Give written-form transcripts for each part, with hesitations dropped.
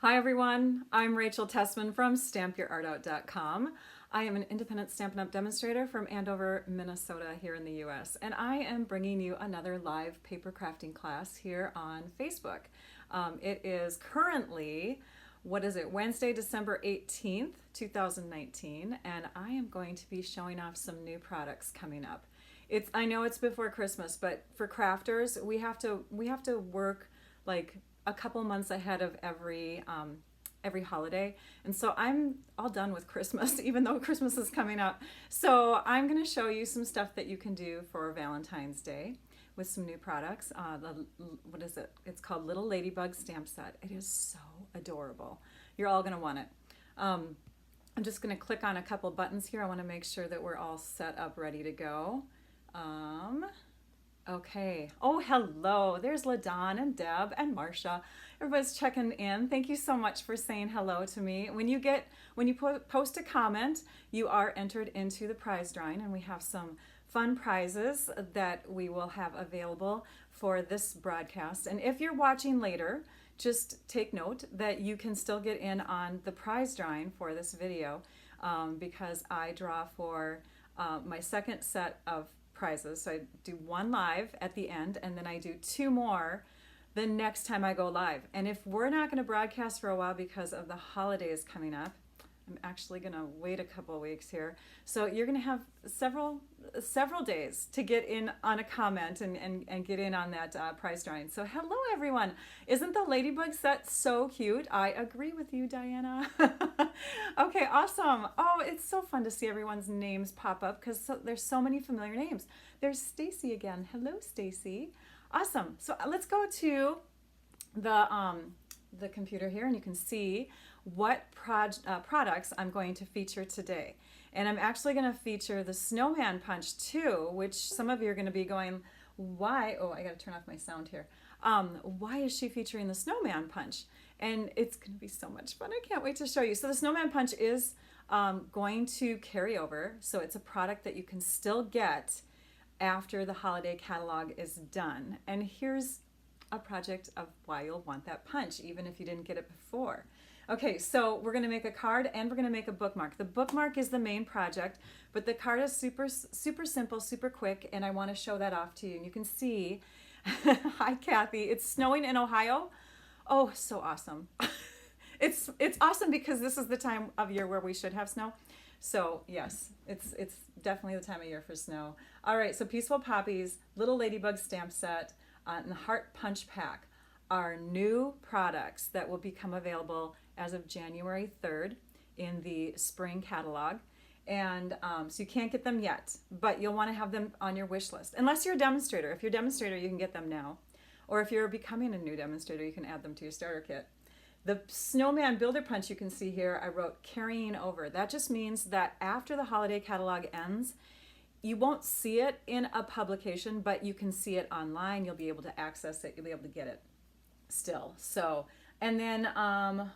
Hi everyone, I'm Rachel Tessman from StampYourArtOut.com. I am an independent Stampin' Up! Demonstrator from Andover, Minnesota here in the US, and I am bringing you another live paper crafting class here on Facebook. It is currently, Wednesday, December 18th, 2019, and I am going to be showing off some new products coming up. I know it's before Christmas, but for crafters, we have to work like a couple months ahead of every holiday, and so I'm all done with Christmas, even though Christmas is coming up. So I'm going to show you some stuff that you can do for Valentine's Day with some new products. What is it? It's called Little Ladybug Stamp Set. It is so adorable. You're all going to want it. I'm just going to click on a couple buttons here. I want to make sure that we're all set up, ready to go. Okay. Oh, hello. There's LaDon and Deb and Marcia. Everybody's checking in. Thank you so much for saying hello to me. When you post a comment, you are entered into the prize drawing, and we have some fun prizes that we will have available for this broadcast. And if you're watching later, just take note that you can still get in on the prize drawing for this video, because I draw for my second set of prizes. So I do one live at the end, and then I do two more the next time I go live. And if we're not going to broadcast for a while because of the holidays coming up, I'm actually going to wait a couple of weeks here. So you're going to have several days to get in on a comment and get in on that prize drawing. So hello everyone. Isn't the Ladybug set so cute? I agree with you, Diana. Okay, awesome. Oh, it's so fun to see everyone's names pop up because there's so many familiar names. There's Stacy again. Hello, Stacy. Awesome. So let's go to the computer here, and you can see what products I'm going to feature today. And I'm actually going to feature the Snowman Punch too, which some of you are going to be going, why? Oh, I got to turn off my sound here. Why is she featuring the Snowman Punch? And it's going to be so much fun. I can't wait to show you. So the Snowman Punch is going to carry over. So it's a product that you can still get after the holiday catalog is done. And here's a project of why you'll want that punch, even if you didn't get it before. Okay, so we're going to make a card and we're going to make a bookmark. The bookmark is the main project, but the card is super simple, super quick, and I want to show that off to you. And you can see, hi Kathy, it's snowing in Ohio. Oh, so awesome. It's awesome because this is the time of year where we should have snow. So yes, it's definitely the time of year for snow. All right, so Peaceful Poppies, Little Ladybug Stamp Set, and the Heart Punch Pack are new products that will become available as of January 3rd in the spring catalog. And so you can't get them yet, but you'll want to have them on your wish list. Unless you're a demonstrator. If you're a demonstrator, you can get them now. Or if you're becoming a new demonstrator, you can add them to your starter kit. The Snowman Builder Punch you can see here, I wrote carrying over. That just means that after the holiday catalog ends, you won't see it in a publication, but you can see it online. You'll be able to access it. You'll be able to get it still. So, and then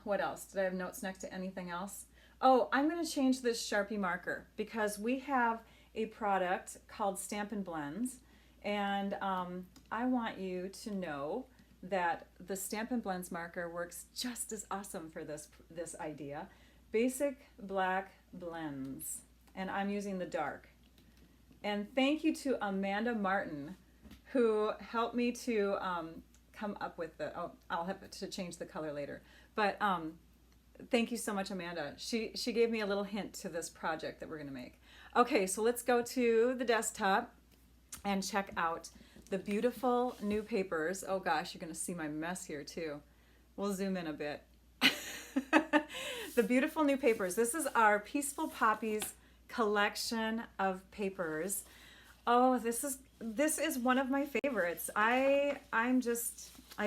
what else? Did I have notes next to anything else? Oh, I'm going to change this Sharpie marker because we have a product called Stampin' Blends, and I want you to know that the Stampin' Blends marker works just as awesome for this idea. Basic black blends, and I'm using the dark. And thank you to Amanda Martin, who helped me to come up with I'll have to change the color later. But thank you so much, Amanda. She gave me a little hint to this project that we're going to make. Okay, so let's go to the desktop and check out the beautiful new papers. Oh gosh, you're going to see my mess here too. We'll zoom in a bit. The beautiful new papers. This is our Peaceful Poppies collection of papers. Oh, this is one of my favorites. I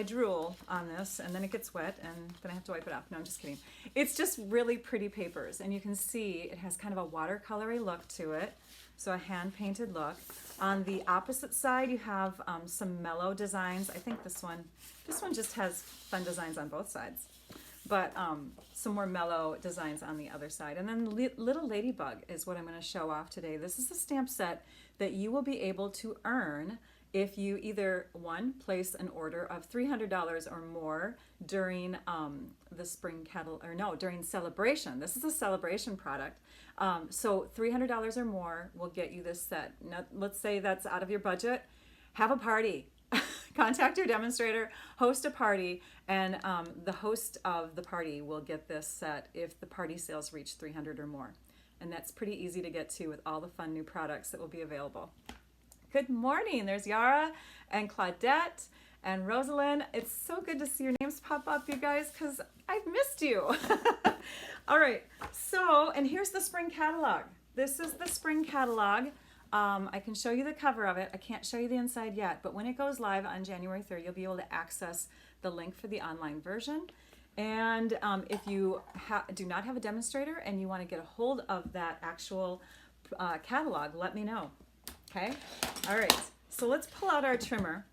drool on this, and then it gets wet, and then I have to wipe it off. No, I'm just kidding. It's just really pretty papers, and you can see it has kind of a watercolory look to it, so a hand-painted look. On the opposite side, you have some mellow designs. I think this one just has fun designs on both sides, but some more mellow designs on the other side. And then Little Ladybug is what I'm going to show off today. This is a stamp set that you will be able to earn if you either, one, place an order of $300 or more during the spring catalog, or no, during celebration. This is a celebration product. So $300 or more will get you this set. Now, let's say that's out of your budget. Have a party. Contact your demonstrator, host a party, and the host of the party will get this set if the party sales reach 300 or more. And that's pretty easy to get to with all the fun new products that will be available. Good morning. There's Yara and Claudette and Rosalind. It's so good to see your names pop up, you guys, because I've missed you. All right. So, and here's the spring catalog. This is the spring catalog. I can show you the cover of it. I can't show you the inside yet, but when it goes live on January 3rd, you'll be able to access the link for the online version. And if you do not have a demonstrator and you want to get a hold of that actual catalog, let me know. Okay? All right. So let's pull out our trimmer.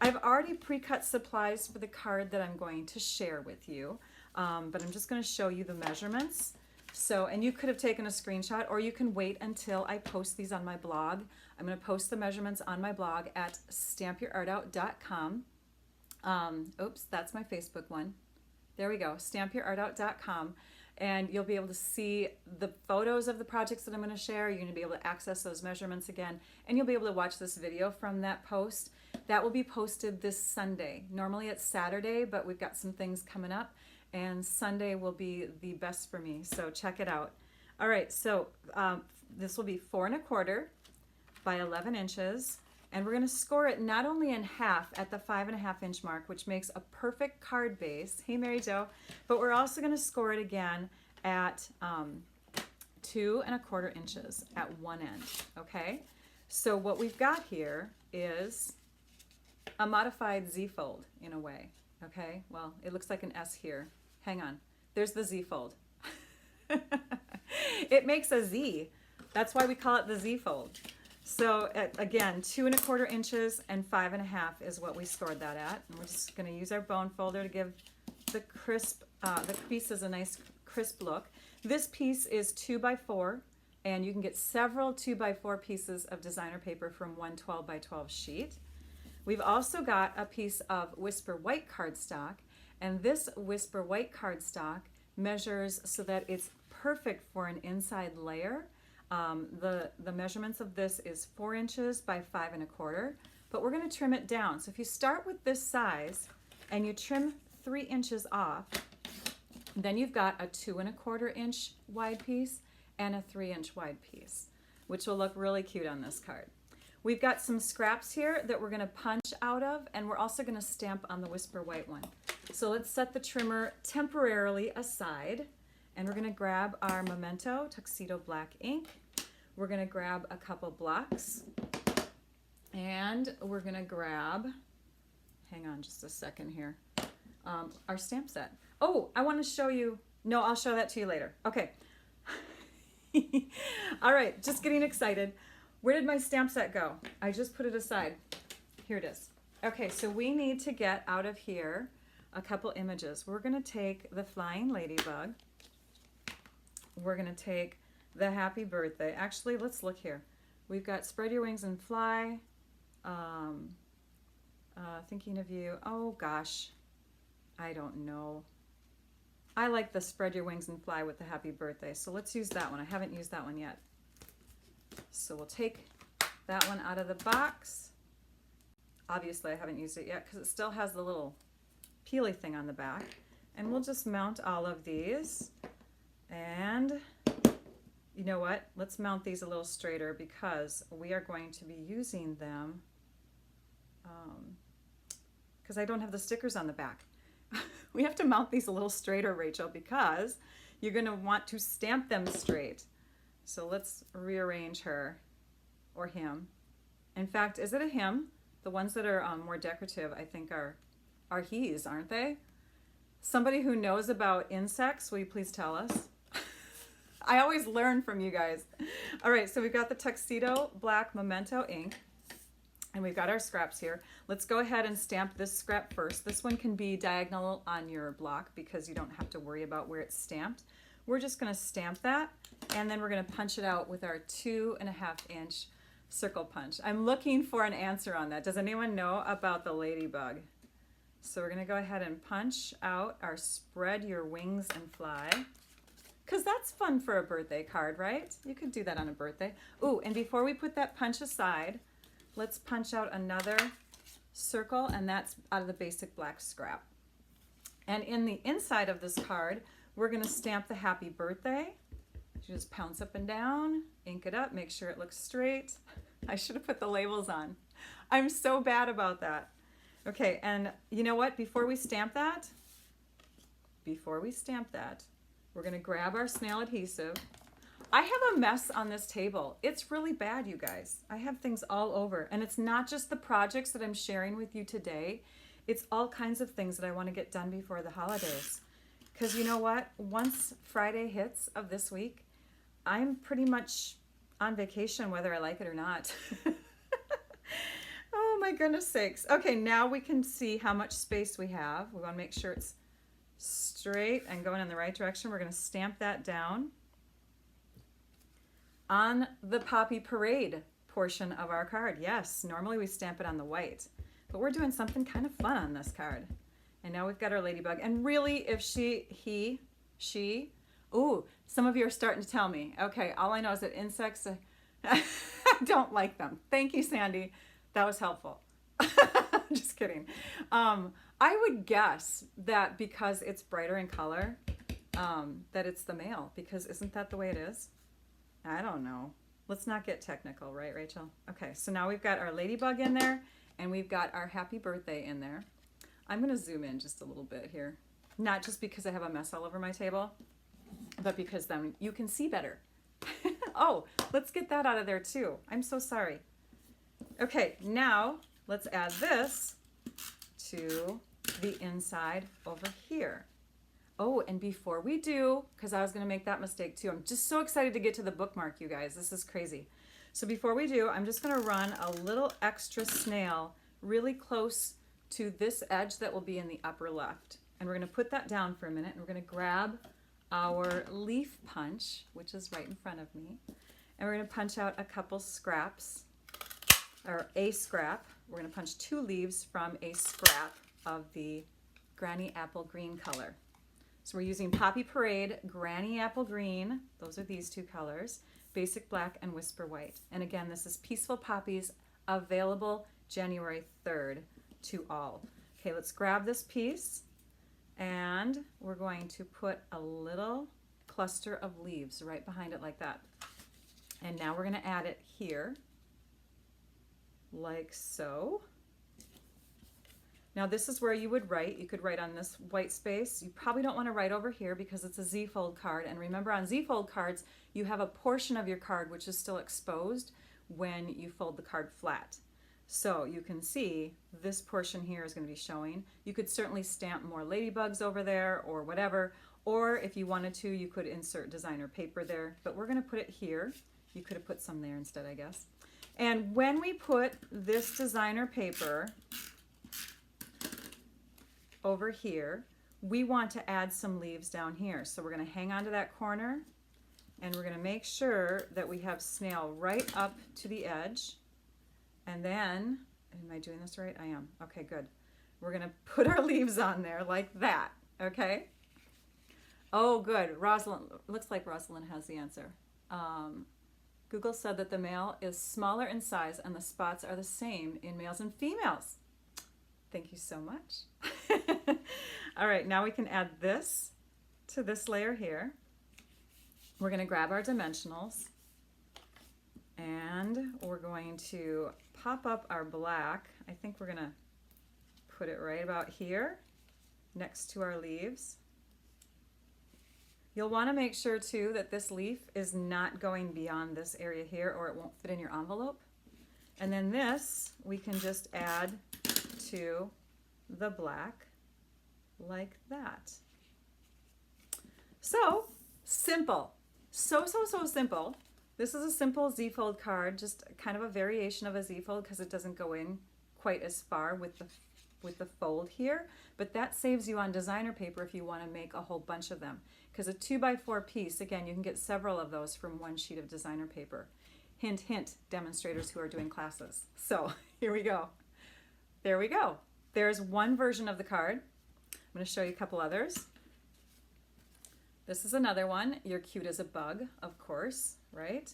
I've already pre-cut supplies for the card that I'm going to share with you, but I'm just going to show you the measurements. So, and you could have taken a screenshot, or you can wait until I post these on my blog. I'm going to post the measurements on my blog at stampyourartout.com. Oops, that's my Facebook one. There we go, stampyourartout.com. And you'll be able to see the photos of the projects that I'm going to share. You're going to be able to access those measurements again, and you'll be able to watch this video from that post. That will be posted this Sunday. Normally it's Saturday, but we've got some things coming up, and Sunday will be the best for me, so check it out. All right, so this will be 4 1/4 by 11 inches, and we're going to score it not only in half at the 5 1/2 inch mark, which makes a perfect card base. Hey, Mary Jo. But we're also going to score it again at 2 1/4 inches at one end. Okay. So what we've got here is a modified Z-fold in a way. Okay. Well, it looks like an S here. Hang on. There's the Z-fold. It makes a Z. That's why we call it the Z-fold. So again, 2 1/4 inches and 5 1/2 is what we scored that at. And we're just going to use our bone folder to give the pieces a nice crisp look. This piece is 2 by 4, and you can get several 2 by 4 pieces of designer paper from one 12 by 12 sheet. We've also got a piece of Whisper White cardstock, and this Whisper White cardstock measures so that it's perfect for an inside layer. The measurements of this is 4 inches by 5 1/4, but we're going to trim it down. So if you start with this size and you trim 3 inches off, then you've got a 2 1/4 inch wide piece and a 3 inch wide piece, which will look really cute on this card. We've got some scraps here that we're going to punch out of, and we're also going to stamp on the Whisper White one. So let's set the trimmer temporarily aside, and we're going to grab our Memento Tuxedo Black ink. We're going to grab a couple blocks, and we're going to grab, hang on just a second here, our stamp set. Oh, I want to show you, no, I'll show that to you later. Okay. All right, just getting excited. Where did my stamp set go? I just put it aside. Here it is. Okay, so we need to get out of here a couple images. We're going to take the flying ladybug. We're going to take the happy birthday. Actually, let's look here. We've got spread your wings and fly. Thinking of you. Oh gosh, I don't know. I like the spread your wings and fly with the happy birthday. So let's use that one. I haven't used that one yet. So we'll take that one out of the box. Obviously, I haven't used it yet because it still has the little peely thing on the back. And we'll just mount all of these. And you know what? Let's mount these a little straighter because we are going to be using them because I don't have the stickers on the back. We have to mount these a little straighter, Rachel, because you're going to want to stamp them straight. So let's rearrange her or him. In fact, is it a him? The ones that are more decorative, I think, are he's, aren't they? Somebody who knows about insects, will you please tell us? I always learn from you guys. All right, so we've got the Tuxedo Black Memento ink, and we've got our scraps here. Let's go ahead and stamp this scrap first. This one can be diagonal on your block because you don't have to worry about where it's stamped. We're just going to stamp that, and then we're going to punch it out with our 2 1/2 inch circle punch? I'm looking for an answer on that. Does anyone know about the ladybug? So we're going to go ahead and punch out our spread your wings and fly. Because that's fun for a birthday card, right? You could do that on a birthday. Ooh, and before we put that punch aside, let's punch out another circle, and that's out of the basic black scrap. And in the inside of this card, we're going to stamp the happy birthday. You just pounce up and down, ink it up, make sure it looks straight. I should have put the labels on. I'm so bad about that. Okay, and you know what? Before we stamp that, we're going to grab our snail adhesive. I have a mess on this table. It's really bad, you guys. I have things all over. And it's not just the projects that I'm sharing with you today. It's all kinds of things that I want to get done before the holidays. Because you know what? Once Friday hits of this week, I'm pretty much on vacation whether I like it or not. Oh my goodness sakes. Okay, now we can see how much space we have. We want to make sure it's straight and going in the right direction. We're going to stamp that down on the Poppy Parade portion of our card. Yes, normally we stamp it on the white, but we're doing something kind of fun on this card. And now we've got our ladybug. And really, if she, ooh, some of you are starting to tell me. Okay, all I know is that insects, I don't like them. Thank you, Sandy. That was helpful. Just kidding. I would guess that because it's brighter in color, that it's the male, because isn't that the way it is? I don't know. Let's not get technical, right, Rachel? Okay, so now we've got our ladybug in there, and we've got our happy birthday in there. I'm going to zoom in just a little bit here. Not just because I have a mess all over my table, but because then you can see better. Oh, let's get that out of there too. I'm so sorry. Okay, now let's add this to the inside over here. Oh, and before we do, because I was going to make that mistake too, I'm just so excited to get to the bookmark, you guys. This is crazy. So before we do, I'm just going to run a little extra snail really close to this edge that will be in the upper left. And we're going to put that down for a minute, and we're going to grab our leaf punch, which is right in front of me, and we're going to punch out a couple scraps, or a scrap. We're going to punch 2 leaves from a scrap of the Granny Apple Green color. So we're using Poppy Parade, Granny Apple Green, those are these 2 colors, Basic Black, and Whisper White. And again, this is Peaceful Poppies, available January 3rd to all. Okay, let's grab this piece, and we're going to put a little cluster of leaves right behind it like that. And now we're going to add it here, like so. Now this is where you would write. You could write on this white space. You probably don't want to write over here because it's a Z-fold card. And remember, on Z-fold cards, you have a portion of your card which is still exposed when you fold the card flat. So you can see this portion here is going to be showing. You could certainly stamp more ladybugs over there or whatever, or if you wanted to, you could insert designer paper there, but we're going to put it here. You could have put some there instead, I guess. And when we put this designer paper over here, we want to add some leaves down here. So we're going to hang on to that corner, and we're going to make sure that we have snail right up to the edge. And then, am I doing this right? I am. Okay, good. We're going to put our leaves on there like that, okay? Oh, good. Rosalind, looks like Rosalind has the answer. Google said that the male is smaller in size and the spots are the same in males and females. Thank you so much. All right, now we can add this to this layer here. We're going to grab our dimensionals, and we're going to pop up our black. I think we're going to put it right about here next to our leaves. You'll want to make sure too that this leaf is not going beyond this area here, or it won't fit in your envelope. And then this we can just add to the black like that. So simple. So simple. This is a simple Z-fold card, just kind of a variation of a Z-fold because it doesn't go in quite as far with the fold here, but that saves you on designer paper if you want to make a whole bunch of them, because a 2x4 piece, again, you can get several of those from one sheet of designer paper. Hint, hint, demonstrators who are doing classes. So here we go. There we go. There's one version of the card. I'm going to show you a couple others. This is another one. You're cute as a bug, of course, right?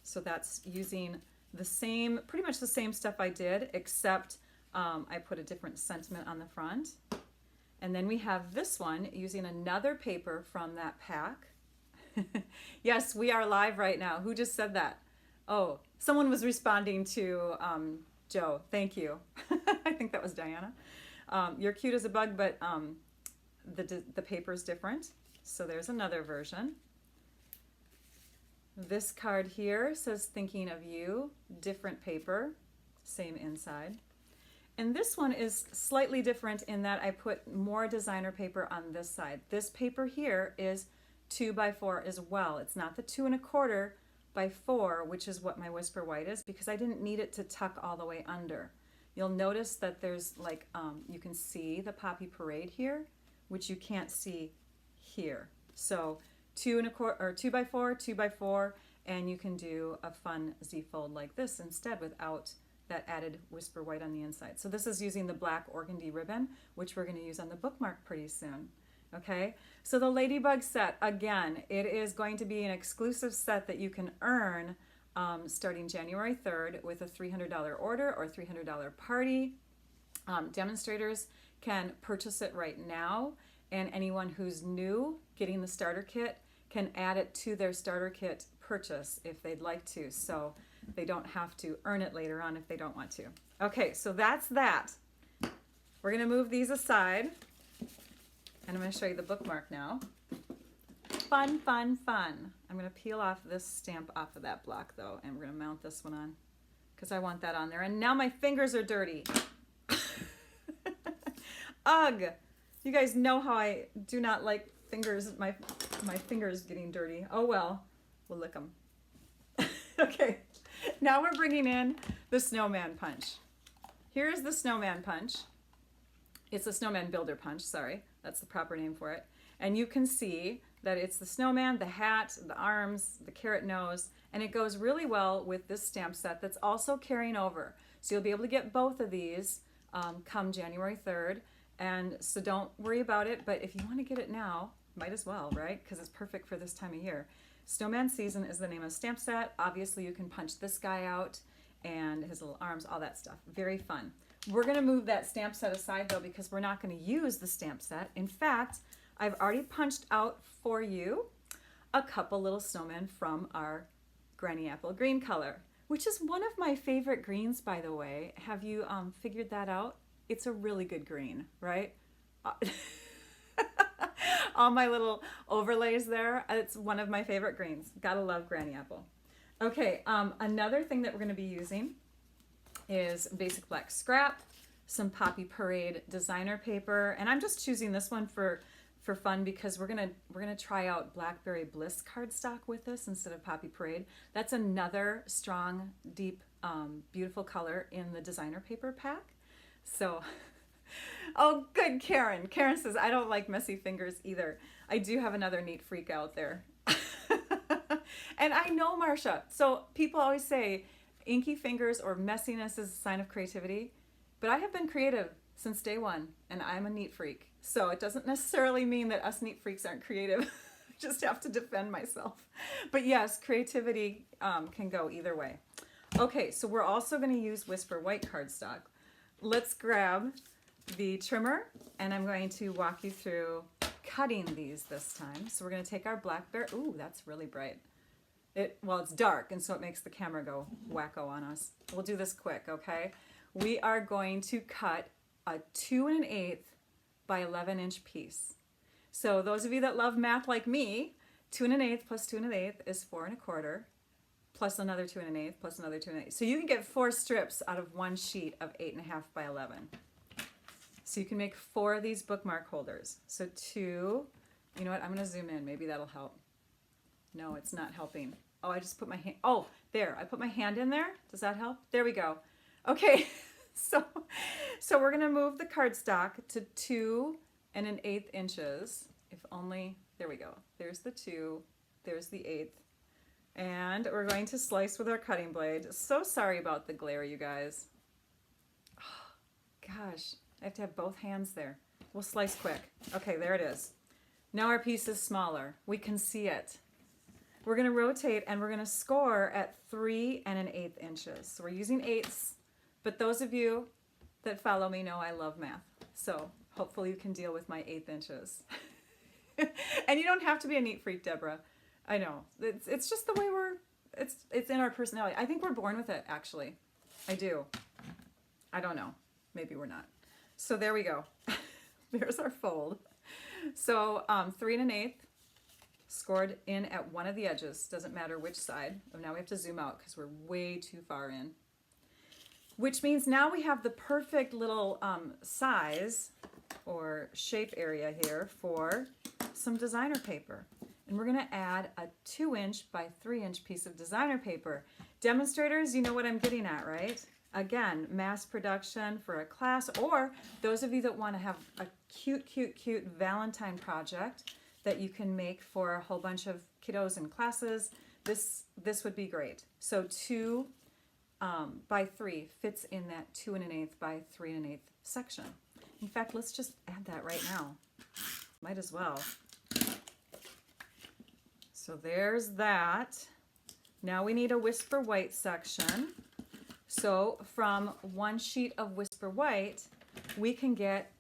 So that's using the same, pretty much the same stuff I did, except I put a different sentiment on the front. And then we have this one using another paper from that pack. Yes, we are live right now. Who just said that? Oh, someone was responding to Joe. Thank you. I think that was Diana. You're cute as a bug, but the paper is different. So there's another version. This card here says thinking of you, different paper, same inside. And this one is slightly different in that I put more designer paper on this side. This paper here is 2x4 as well. It's not the 2 1/4 by 4, which is what my Whisper White is, because I didn't need it to tuck all the way under. You'll notice that there's like, you can see the Poppy Parade here, which you can't see here. So 2 1/4 or 2x4, 2x4, and you can do a fun Z fold like this instead without that added Whisper White on the inside. So this is using the black organdy ribbon, which we're going to use on the bookmark pretty soon. Okay, so the Ladybug set, again, it is going to be an exclusive set that you can earn starting January 3rd with a $300 order or $300 party. Demonstrators can purchase it right now, and anyone who's new getting the starter kit can add it to their starter kit purchase if they'd like to, so they don't have to earn it later on if they don't want to. Okay, so that's that. We're going to move these aside, and I'm going to show you the bookmark now. Fun, fun, fun. I'm going to peel off this stamp off of that block though, and we're going to mount this one on because I want that on there. And now my fingers are dirty. Ugh! You guys know how I do not like fingers, my fingers getting dirty. Oh well, we'll lick them. Okay, now we're bringing in the Snowman Punch. Here's the Snowman Punch. It's a Snowman Builder Punch, sorry. That's the proper name for it. And you can see that it's the snowman, the hat, the arms, the carrot nose, and it goes really well with this stamp set that's also carrying over. So you'll be able to get both of these come January 3rd. And so don't worry about it, but if you want to get it now, might as well, right? Because it's perfect for this time of year. Snowman Season is the name of the stamp set. Obviously you can punch this guy out and his little arms, all that stuff. Very fun. We're going to move that stamp set aside though, because we're not going to use the stamp set. In fact, I've already punched out for you a couple little snowmen from our Granny Apple green color, which is one of my favorite greens, by the way. Have you figured that out? It's a really good green, right? All my little overlays there, it's one of my favorite greens. Gotta love Granny Apple. Okay, another thing that we're gonna be using is basic black scrap, some Poppy Parade designer paper, and I'm just choosing this one for fun because we're gonna try out Blackberry Bliss cardstock with this instead of Poppy Parade. That's another strong, deep, beautiful color in the designer paper pack. So, oh good, Karen. Karen says, I don't like messy fingers either. I do have another neat freak out there. And I know, Marcia. So people always say inky fingers or messiness is a sign of creativity, but I have been creative since day one, and I'm a neat freak. So it doesn't necessarily mean that us neat freaks aren't creative. I just have to defend myself. But yes, creativity can go either way. Okay, so we're also going to use Whisper White cardstock. Let's grab the trimmer, and I'm going to walk you through cutting these this time. So we're going to take our Blackberry. Ooh, that's really bright. Well, it's dark, and so it makes the camera go wacko on us. We'll do this quick, okay? We are going to cut a 2 1/8 by 11-inch piece. So those of you that love math like me, 2 1/8 plus 2 1/8 is 4 1/4, plus another 2 1/8 plus another 2 1/8. So you can get 4 strips out of one sheet of 8.5 by 11. So you can make 4 of these bookmark holders. So 2, you know what, I'm gonna zoom in, maybe that'll help. No, it's not helping. Oh, I just put my hand, oh, there, I put my hand in there. Does that help? There we go. Okay, so we're gonna move the cardstock to 2 1/8 inches. If only, there we go. There's the 2, there's the 1/8. And we're going to slice with our cutting blade. So sorry about the glare, you guys. Oh, gosh, I have to have both hands there. We'll slice quick. Okay, there it is. Now our piece is smaller. We can see it. We're going to rotate and we're going to score at 3 1/8 inches. So we're using eighths, but those of you that follow me know I love math. So hopefully you can deal with my 1/8 inches. And you don't have to be a neat freak, Deborah. I know. It's just the way it's in our personality. I think we're born with it, actually. I do. I don't know. Maybe we're not. So there we go. There's our fold. So 3 1/8 scored in at one of the edges. Doesn't matter which side. Oh, now we have to zoom out because we're way too far in. Which means now we have the perfect little size or shape area here for some designer paper. And we're going to add a 2-inch by 3-inch piece of designer paper. Demonstrators, you know what I'm getting at, right? Again, mass production for a class, or those of you that want to have a cute, cute, cute Valentine project that you can make for a whole bunch of kiddos in classes. This would be great. So 2 by 3 fits in that 2 1/8 by 3 1/8 section. In fact, let's just add that right now. Might as well. So there's that. Now we need a Whisper White section. So from one sheet of Whisper White, we can get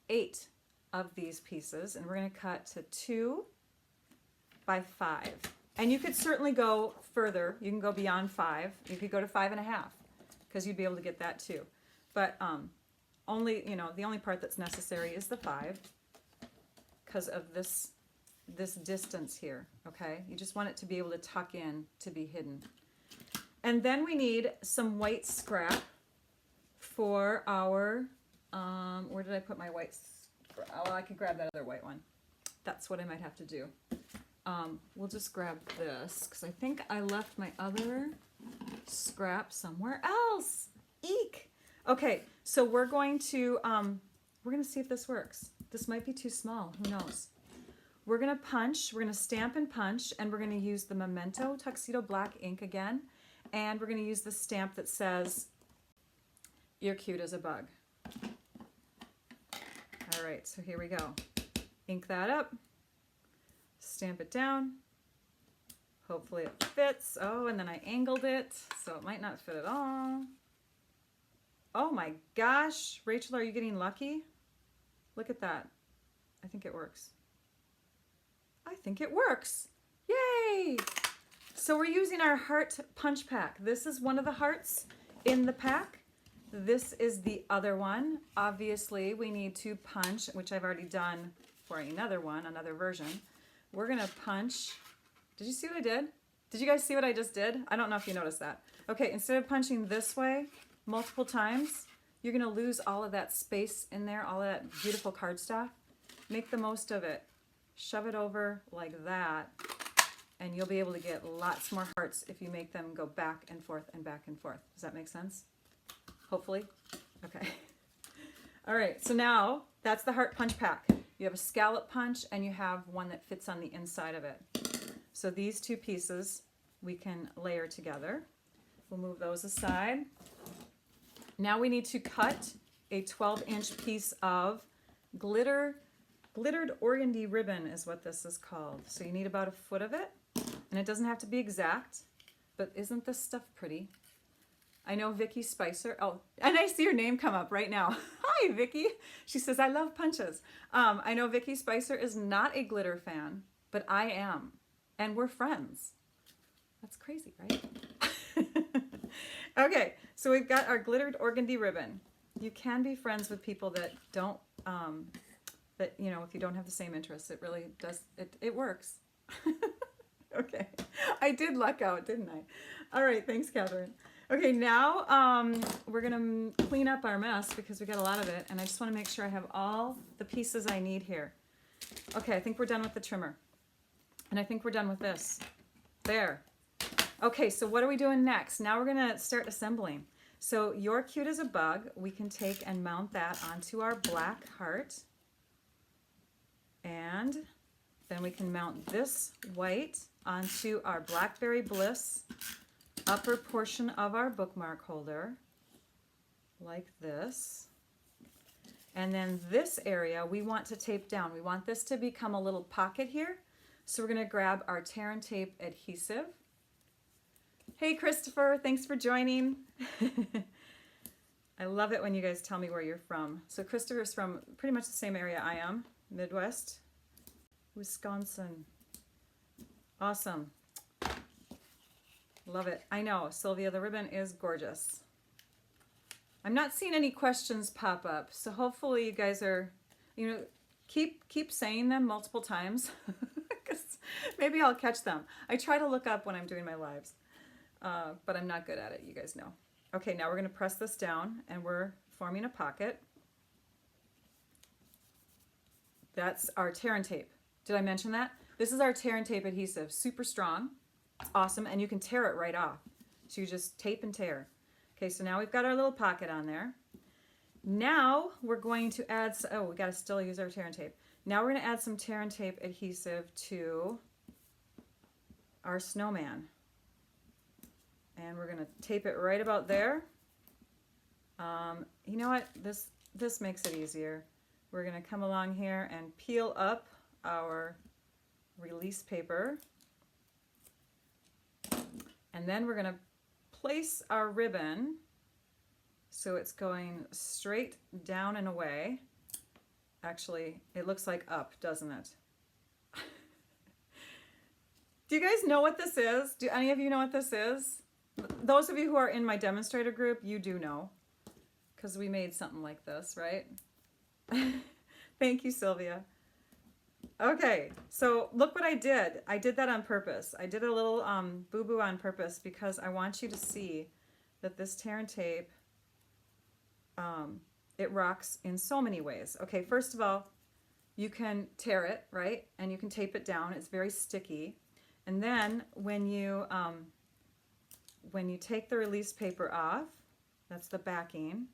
8 of these pieces, and we're going to cut to 2 by 5. And you could certainly go further. You can go beyond 5. You could go to 5 1/2 because you'd be able to get that too. But the only part that's necessary is the 5 because of this distance here, okay? You just want it to be able to tuck in to be hidden. And then we need some white scrap for our, where did I put my white scrap? Oh, I could grab that other white one. That's what I might have to do. We'll just grab this because I think I left my other scrap somewhere else. Eek! Okay, so we're going to see if this works. This might be too small, who knows? We're going to punch, we're going to stamp and punch, and we're going to use the Memento Tuxedo Black ink again, and we're going to use the stamp that says, "You're cute as a bug." All right, so here we go. Ink that up, stamp it down. Hopefully it fits. Oh, and then I angled it, so it might not fit at all. Oh my gosh, Rachel, are you getting lucky? Look at that. I think it works. I think it works. Yay! So we're using our heart punch pack. This is one of the hearts in the pack. This is the other one. Obviously, we need to punch, which I've already done for another one, another version. We're going to punch. Did you see what I did? Did you guys see what I just did? I don't know if you noticed that. Okay, instead of punching this way multiple times, you're going to lose all of that space in there, all of that beautiful cardstock. Make the most of it. Shove it over like that, and you'll be able to get lots more hearts if you make them go back and forth and back and forth. Does that make sense? Hopefully. Okay. All right, so now that's the heart punch pack. You have a scallop punch and you have one that fits on the inside of it. So these two pieces we can layer together. We'll move those aside. Now we need to cut a 12-inch piece of glittered organdy ribbon is what this is called. So you need about a foot of it, and it doesn't have to be exact, but isn't this stuff pretty? I know Vicki Spicer. Oh, and I see your name come up right now. Hi, Vicki. She says, I love punches. I know Vicki Spicer is not a glitter fan, but I am, and we're friends. That's crazy, right? Okay, so we've got our glittered organdy ribbon. You can be friends with people that don't, that, you know, if you don't have the same interests, it really does, it works. Okay, I did luck out, didn't I? All right, thanks, Catherine. Okay, now we're gonna clean up our mess because we got a lot of it, and I just wanna make sure I have all the pieces I need here. Okay, I think we're done with the trimmer. And I think we're done with this. There. Okay, so what are we doing next? Now we're gonna start assembling. So You're Cute as a Bug, we can take and mount that onto our black heart. And Then we can mount this white onto our Blackberry Bliss upper portion of our bookmark holder, like this. And then this area we want to tape down. We want this to become a little pocket here. So we're going to grab our tear and tape adhesive. Hey Christopher, thanks for joining. I love it when you guys tell me where you're from. So Christopher's from pretty much the same area I am, Midwest, Wisconsin. Awesome. Love it. I know, Sylvia, the ribbon is gorgeous. I'm not seeing any questions pop up, so hopefully you guys are, keep saying them multiple times, because maybe I'll catch them. I try to look up when I'm doing my lives, but I'm not good at it, you guys know. Okay, now we're going to press this down, and we're forming a pocket. That's our tear and tape. Did I mention that? This is our tear and tape adhesive, super strong. It's awesome, and you can tear it right off. So you just tape and tear. Okay, so now we've got our little pocket on there. Now we're going to add, we got to still use our tear and tape. Now we're going to add some tear and tape adhesive to our snowman. And we're going to tape it right about there. You know what? This makes it easier. We're going to come along here and peel up our release paper. And then we're going to place our ribbon so it's going straight down and away. Actually, it looks like up, doesn't it? Do you guys know what this is? Do any of you know what this is? Those of you who are in my demonstrator group, you do know, because we made something like this, right? Thank you, Sylvia. Okay, so look what I did. I did that on purpose. I did a little boo-boo on purpose because I want you to see that this tear and tape, it rocks in so many ways. Okay, first of all, you can tear it, right? And you can tape it down. It's very sticky. And then when you take the release paper off, that's the backing,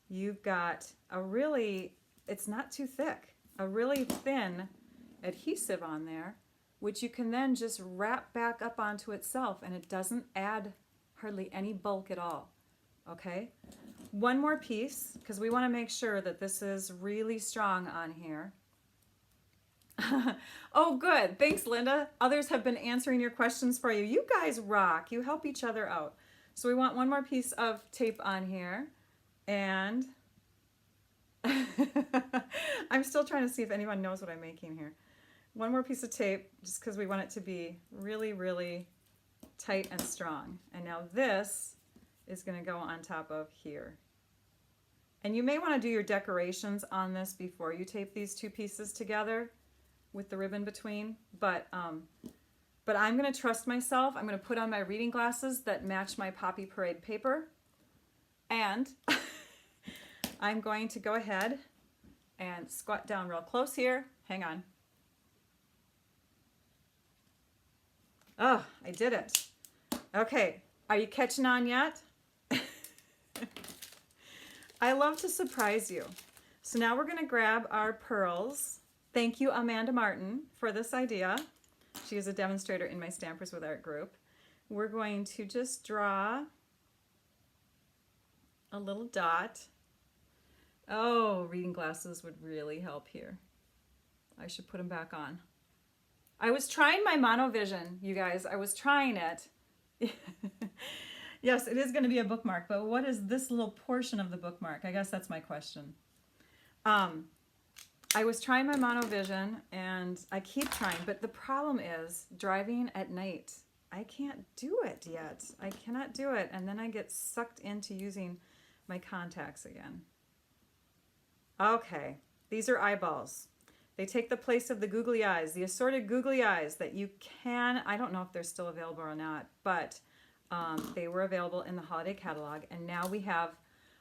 you've got a really, it's not too thick, a really thin adhesive on there, which you can then just wrap back up onto itself, and it doesn't add hardly any bulk at all. Okay, one more piece, because we want to make sure that this is really strong on here. Oh, good. Thanks, Linda. Others have been answering your questions for you. You guys rock. You help each other out. So we want one more piece of tape on here, and I'm still trying to see if anyone knows what I'm making here. One more piece of tape, just because we want it to be really, really tight and strong. And now this is going to go on top of here. And you may want to do your decorations on this before you tape these two pieces together with the ribbon between. But I'm going to trust myself. I'm going to put on my reading glasses that match my Poppy Parade paper. And I'm going to go ahead and squat down real close here. Hang on. Oh, I did it. Okay, are you catching on yet? I love to surprise you. So now we're going to grab our pearls. Thank you, Amanda Martin, for this idea. She is a demonstrator in my Stampers with Art group. We're going to just draw a little dot. Oh, reading glasses would really help here. I should put them back on. I was trying my monovision, you guys. I was trying it. Yes, it is going to be a bookmark, but what is this little portion of the bookmark? I guess that's my question. I was trying my monovision, and I keep trying, but the problem is driving at night. I can't do it yet. I cannot do it, and then I get sucked into using my contacts again. Okay, these are eyeballs. They take the place of the googly eyes, the assorted googly eyes that you can, I don't know if they're still available or not, but they were available in the holiday catalog, and now we have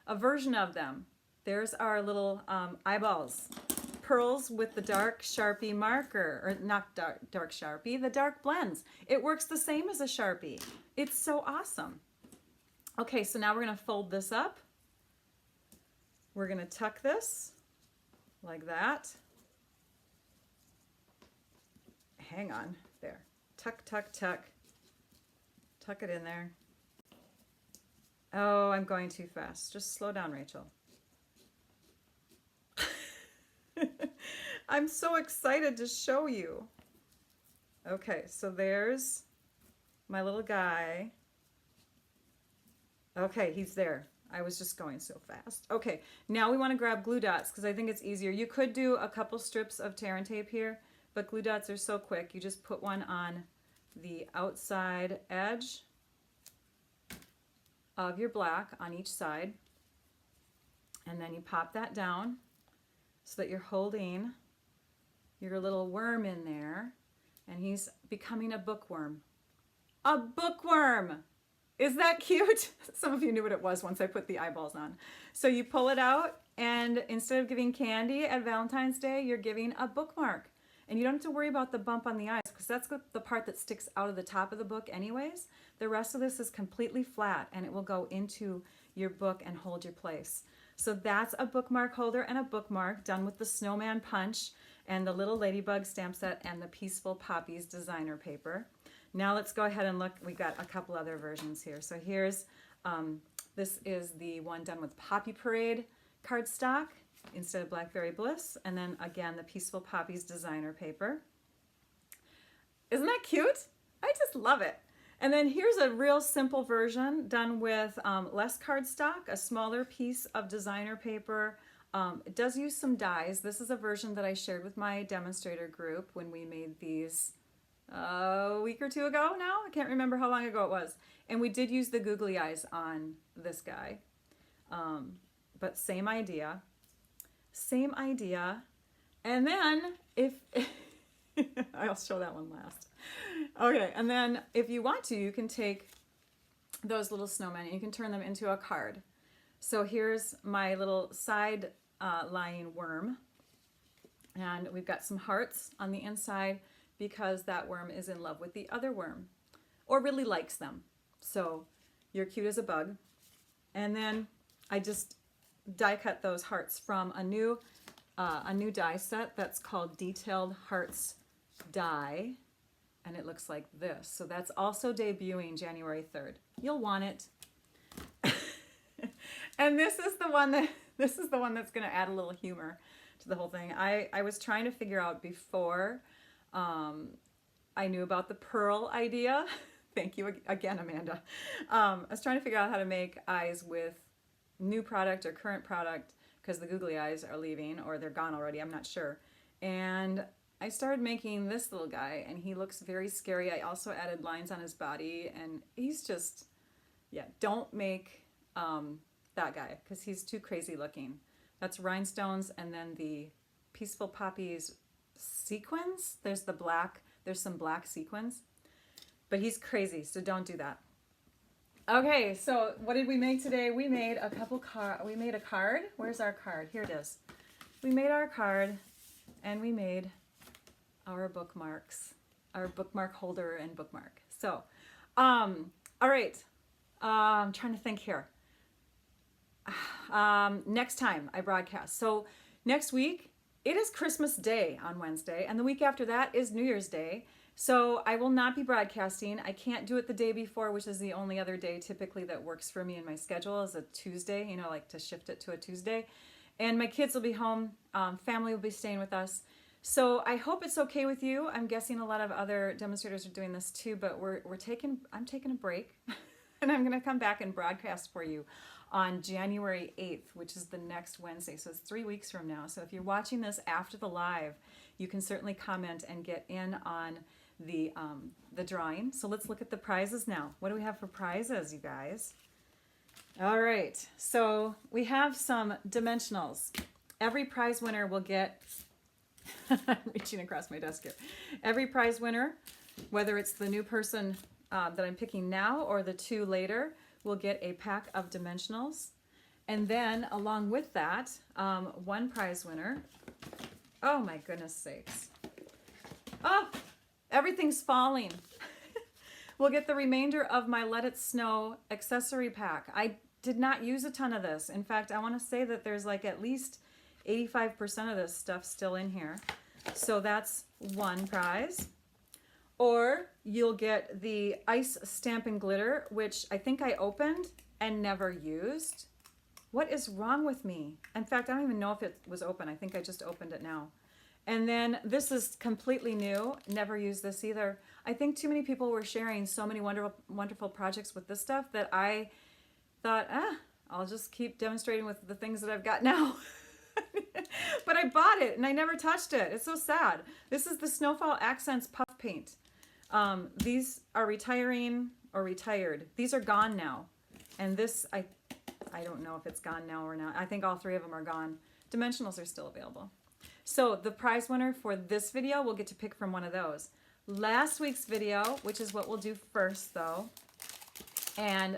a version of them. There's our little eyeballs. Pearls with the dark Sharpie marker, or not dark Sharpie, the dark blends. It works the same as a Sharpie. It's so awesome. Okay, so now we're going to fold this up. We're going to tuck this like that. hang on, there. Tuck, tuck, tuck. Tuck it in there. Oh, I'm going too fast. Just slow down, Rachel. I'm so excited to show you. Okay, so there's my little guy. Okay, he's there. I was just going so fast. Okay, now we want to grab glue dots because I think it's easier. You could do a couple strips of tear and tape here, but glue dots are so quick. You just put one on the outside edge of your black on each side, and then you pop that down so that you're holding your little worm in there, and he's becoming a bookworm. A bookworm! Is that cute? Some of you knew what it was once I put the eyeballs on. So you pull it out, and instead of giving candy at Valentine's Day, you're giving a bookmark. And you don't have to worry about the bump on the eyes because that's the part that sticks out of the top of the book anyways. The rest of this is completely flat and it will go into your book and hold your place. So that's a bookmark holder and a bookmark done with the Snowman Punch and the little Ladybug Stamp Set and the Peaceful Poppies Designer Paper. Now let's go ahead and look. We got a couple other versions here. So here's, this is the one done with Poppy Parade cardstock instead of Blackberry Bliss. And then again, the Peaceful Poppies Designer Paper. Isn't that cute? I just love it. And then here's a real simple version done with less cardstock, a smaller piece of designer paper. It does use some dies. This is a version that I shared with my demonstrator group when we made these a week or two ago now. I can't remember how long ago it was. And we did use the googly eyes on this guy. But same idea. Same idea. And then if... I'll show that one last. Okay, and then if you want to, you can take those little snowmen and you can turn them into a card. So here's my little side lying worm. And we've got some hearts on the inside because that worm is in love with the other worm or really likes them. So you're cute as a bug. And then I just die cut those hearts from a new die set that's called Detailed Hearts Die, and it looks like this. So that's also debuting January 3rd. You'll want it. And this is the one that's going to add a little humor to the whole thing. I was trying to figure out before I knew about the pearl idea. Thank you again, Amanda. I was trying to figure out how to make eyes with new product or current product because the googly eyes are leaving or they're gone already. I'm not sure. And I started making this little guy and he looks very scary. I also added lines on his body and he's just, yeah, don't make that guy because he's too crazy looking. That's rhinestones and then the Peaceful Poppies sequins. There's some black sequins, but he's crazy, so don't do that. Okay, so what did we make today? We made a card. Where's our card? Here it is. We made our card and we made our bookmarks, our bookmark holder and bookmark. So, all right, I'm trying to think here. Next time I broadcast. So next week, it is Christmas Day on Wednesday, and the week after that is New Year's Day. So I will not be broadcasting. I can't do it the day before, which is the only other day typically that works for me in my schedule is a Tuesday, you know, like to shift it to a Tuesday. And my kids will be home, family will be staying with us. So I hope it's okay with you. I'm guessing a lot of other demonstrators are doing this too, but I'm taking a break and I'm gonna come back and broadcast for you on January 8th, which is the next Wednesday. So it's 3 weeks from now. So if you're watching this after the live, you can certainly comment and get in on the drawing. So let's look at the prizes now. What do we have for prizes, you guys? All right, so we have some dimensionals. Every prize winner will get, I'm reaching across my desk here. Every prize winner, whether it's the new person that I'm picking now or the two later, will get a pack of dimensionals. And then along with that, one prize winner, oh my goodness sakes. Oh, everything's falling. We'll get the remainder of my Let It Snow accessory pack. I did not use a ton of this. In fact, I want to say that there's like at least 85% of this stuff still in here. So that's one prize. Or you'll get the ice stamp and glitter, which I think I opened and never used. What is wrong with me? In fact, I don't even know if it was open. I think I just opened it now. And then this is completely new. Never used this either. I think too many people were sharing so many wonderful projects with this stuff that I thought, I'll just keep demonstrating with the things that I've got now. But I bought it and I never touched it. It's so sad. This is the Snowfall Accents Puff Paint. These are retiring or retired. These are gone now. And this, I don't know if it's gone now or not. I think all three of them are gone. Dimensionals are still available. So the prize winner for this video will get to pick from one of those. Last week's video, which is what we'll do first though, and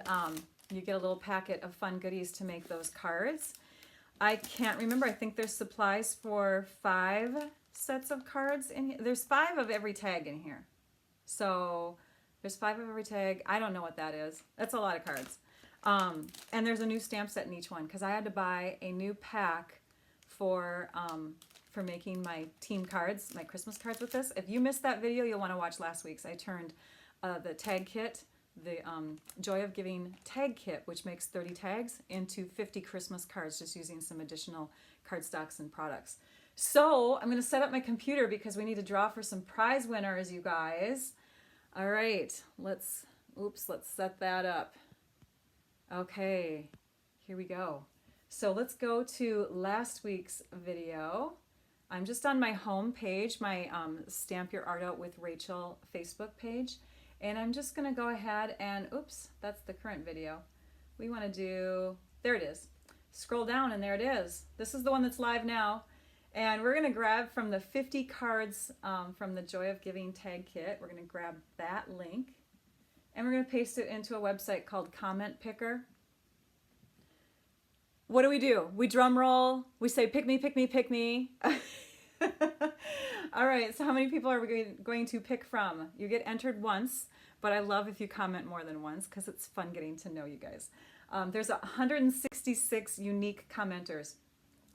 you get a little packet of fun goodies to make those cards. I can't remember. I think there's supplies for 5 sets of cards in here. There's 5 of every tag in here. So there's 5 of every tag. I don't know what that is. That's a lot of cards. And there's a new stamp set in each one because I had to buy a new pack for making my team cards, my Christmas cards with this. If you missed that video, you'll want to watch last week's. I turned the tag kit, the Joy of Giving tag kit, which makes 30 tags, into 50 Christmas cards just using some additional cardstocks and products. So I'm going to set up my computer because we need to draw for some prize winners, you guys. All right, let's set that up. Okay, here we go. So let's go to last week's video. I'm just on my home page, my Stamp Your Art Out with Rachel Facebook page. And I'm just gonna go ahead and, oops, that's the current video. We wanna do, there it is. Scroll down and there it is. This is the one that's live now. And we're gonna grab from the 50 cards from the Joy of Giving tag kit. We're gonna grab that link and we're gonna paste it into a website called Comment Picker. What do? We drum roll, we say, pick me, pick me, pick me. All right, so how many people are we going to pick from? You get entered once, but I love if you comment more than once because it's fun getting to know you guys. There's 166 unique commenters.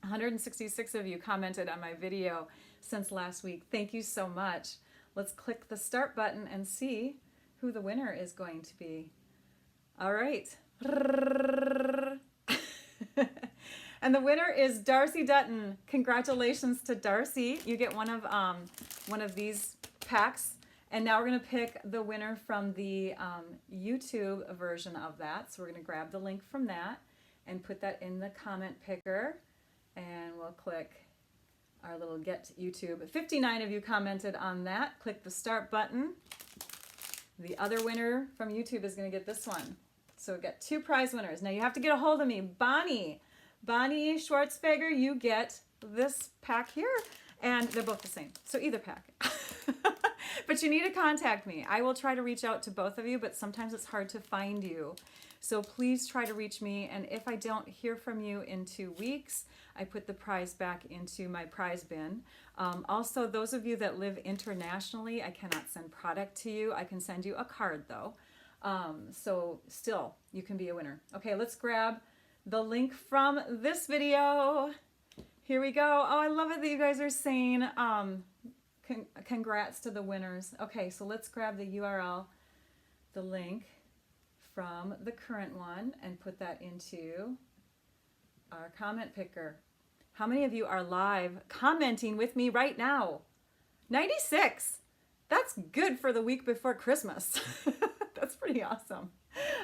166 of you commented on my video since last week. Thank you so much. Let's click the start button and see who the winner is going to be. All right. And the winner is Darcy Dutton. Congratulations to Darcy. You get one of these packs. And now we're going to pick the winner from the YouTube version of that. So we're going to grab the link from that and put that in the comment picker. And we'll click our little Get YouTube. 59 of you commented on that. Click the start button. The other winner from YouTube is going to get this one. So we've got 2 prize winners. Now you have to get a hold of me. Bonnie Schwartzberger, you get this pack here. And they're both the same. So either pack. But you need to contact me. I will try to reach out to both of you, but sometimes it's hard to find you. So please try to reach me. And if I don't hear from you in 2 weeks, I put the prize back into my prize bin. Also, those of you that live internationally, I cannot send product to you. I can send you a card though. So still, you can be a winner. Okay, let's grab the link from this video. Here we go. Oh, I love it that you guys are saying congrats to the winners. Okay, so let's grab the URL, the link from the current one, and put that into our comment picker. How many of you are live commenting with me right now? 96. That's good for the week before Christmas. That's pretty awesome.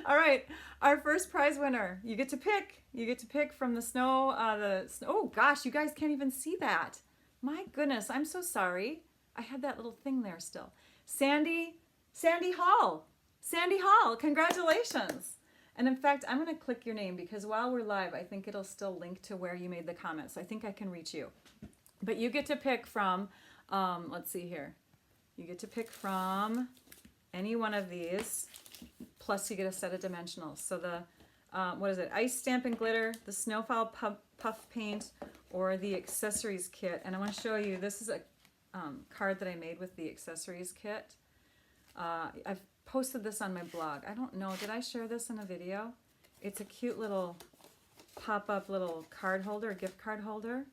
All right, our first prize winner. You get to pick. You get to pick from the snow. Oh gosh, you guys can't even see that. My goodness, I'm so sorry. I had that little thing there still. Sandy Hall. Sandy Hall, congratulations. And in fact, I'm going to click your name because while we're live, I think it'll still link to where you made the comments. I think I can reach you. But you get to pick from, let's see here. You get to pick from any one of these, plus you get a set of dimensionals. So the, what is it, Ice Stamp and Glitter, the Snowfall Puff Paint, or the accessories kit. And I want to show you, this is a card that I made with the accessories kit. I've posted this on my blog. I don't know, did I share this in a video? It's a cute little pop-up little card holder, gift card holder.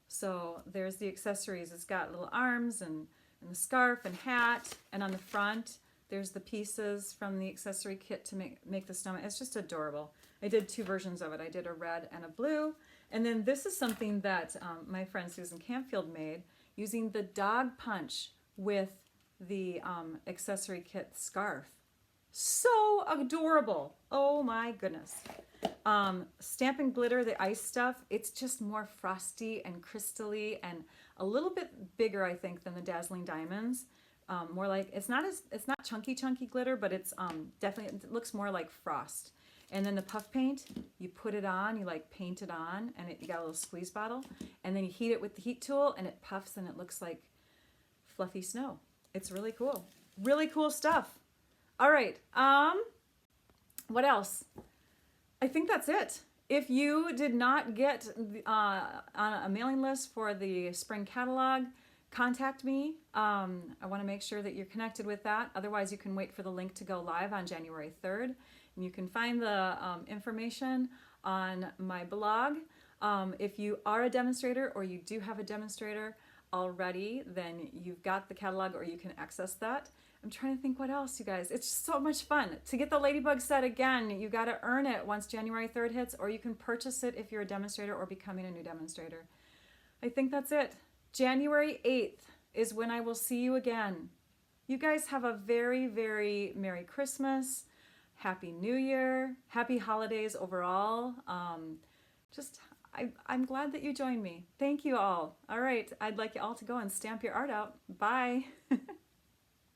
So there's the accessories. It's got little arms and and the scarf and hat, and on the front there's the pieces from the accessory kit to make the snowman. It's just adorable. I did two versions of it. I did a red and a blue. And then this is something that my friend Susan Campfield made using the dog punch with the accessory kit scarf. So adorable. Oh my goodness. Stamp and Glitter, the ice stuff, it's just more frosty and crystally and a little bit bigger, I think, than the Dazzling Diamonds. More like, it's not chunky glitter, but it's definitely, it looks more like frost. And then the puff paint, you put it on, you like paint it on, and you got a little squeeze bottle, and then you heat it with the heat tool, and it puffs, and it looks like fluffy snow. It's really cool. Really cool stuff. All right, what else? I think that's it. If you did not get on a mailing list for the spring catalog, contact me. I want to make sure that you're connected with that. Otherwise, you can wait for the link to go live on January 3rd. And you can find the information on my blog. If you are a demonstrator or you do have a demonstrator already, then you've got the catalog or you can access that. I'm trying to think what else, you guys. It's so much fun. To get the Ladybug set again, you got to earn it once January 3rd hits, or you can purchase it if you're a demonstrator or becoming a new demonstrator. I think that's it. January 8th is when I will see you again. You guys have a very, very Merry Christmas, Happy New Year, Happy Holidays overall. I'm glad that you joined me. Thank you all. All right, I'd like you all to go and stamp your art out. Bye.